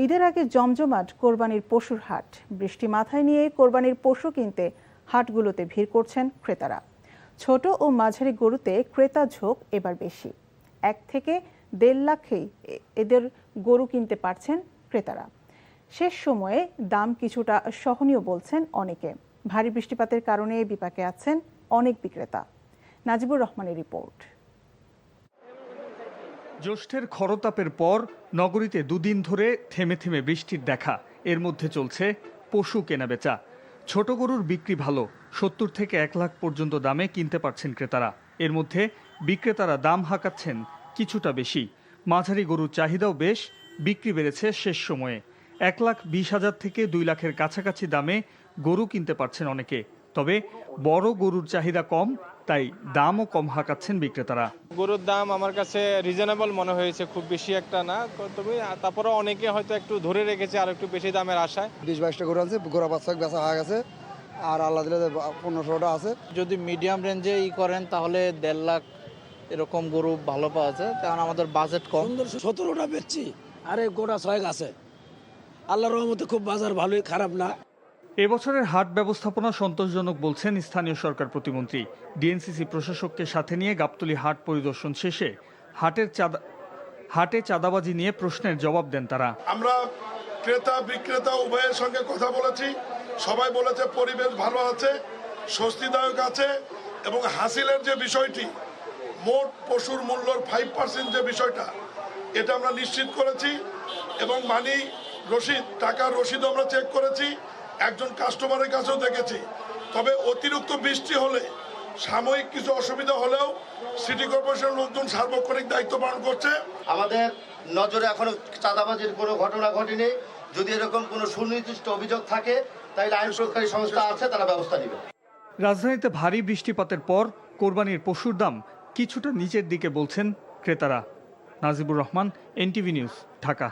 ঈদের আগে জমজমাট কোরবানির পশুর হাট। বৃষ্টি মাথায় নিয়ে কোরবানির পশু কিনতে হাটগুলোতে ভিড় করছেন ক্রেতারা। ছোট ও মাঝারি গরুতে ক্রেতা ঝোঁক এবার বেশি। 1 থেকে 1.5 লাখেই এদের গরু কিনতে পারছেন ক্রেতারা। শেষ সময়ে দাম কিছুটা সহনীয় বলছেন অনেকে। ভারী বৃষ্টিপাতের কারণে বিপাকে আছেন অনেক বিক্রেতা। নাজিবুর রহমানের রিপোর্ট। জ্যৈষ্ঠের খরতাপের পর নগরীতে দুদিন ধরে থেমে থেমে বৃষ্টির দেখা। এর মধ্যে চলছে পশু কেনাবেচা। ছোট গরুর বিক্রি ভালো, 70 থেকে 1 লাখ পর্যন্ত দামে কিনতে পারছেন ক্রেতারা। এর মধ্যে বিক্রেতারা দাম হাঁকাচ্ছেন কিছুটা বেশি। মাঝারি গরুর চাহিদাও বেশ, বিক্রি বেড়েছে শেষ সময়ে। 1,20,000 থেকে 2 লাখের কাছাকাছি দামে গরু কিনতে পারছেন অনেকে। তবে বড় গরুর চাহিদা কম, তাই দামও কম হাঁকাচ্ছেন বিক্রেতারা। গরুর দাম আমার কাছে রিজনেবল মনে হয়েছে, খুব বেশি একটা না। তবে তারপরে অনেকে হয়তো একটু ধরে রেখেছে আর একটু বেশি দামের আশায়। 20-22টা গরু আছে, গোড়া বাচ্চা বেচা হয়ে গেছে, আর আল্লাহ দিলে 1500টা আছে। যদি মিডিয়াম রেঞ্জে করেন তাহলে 1.5 লাখ এরকম গরু ভালো পাওয়া যায়, কারণ আমাদের বাজেট কম। 17টা বেচছি, আরে গোটা 6 আছে। আল্লাহর রহমতে খুব বাজার ভালোই, খারাপ না। এবছরের হাট ব্যবস্থাপনা সন্তোষজনক বলছেন স্থানীয় সরকার প্রতিমন্ত্রী। ডিএনসিসি প্রশাসককে সাথে নিয়ে গাবতলী হাট পরিদর্শন শেষে হাটে চাঁদাবাজি নিয়ে প্রশ্নের জবাব দেন তারা। আমরা ক্রেতা বিক্রেতা উভয়ের সঙ্গে কথা বলেছি, সবাই বলেছে পরিবেশ ভালো আছে, স্বস্তিদায়ক আছে, এবং হাসিলের যে বিষয়টি, মোট পশুর মূল্যর 5% যে বিষয়টা, এটা আমরা নিশ্চিত করেছি। এবং মানি রসিদ, টাকার রসিদ আমরা চেক করেছি, একজন কাস্টমারের কাছেও দেখেছি। তবে অতিরিক্ত বৃষ্টি হলে, সাময়িক কিছু অসুবিধা হলেও সিটি কর্পোরেশন লোকজন সার্বক্ষণিক দায়িত্ব পালন করছে। আমাদের নজরে এখনো চাঁদাবাজির কোনো ঘটনা ঘটেনি। যদি এরকম কোনো সুনির্দিষ্ট অভিযোগ থাকে তাহলে আইন প্রয়োগকারী সংস্থা আছে, তারা ব্যবস্থা নেবে। রাজধানীতে ভারী বৃষ্টিপাতের পর কোরবানির পশুর দাম কিছুটা নিচের দিকে বলছেন ক্রেতারা। Najibur Rahman, NTV news, Dhaka.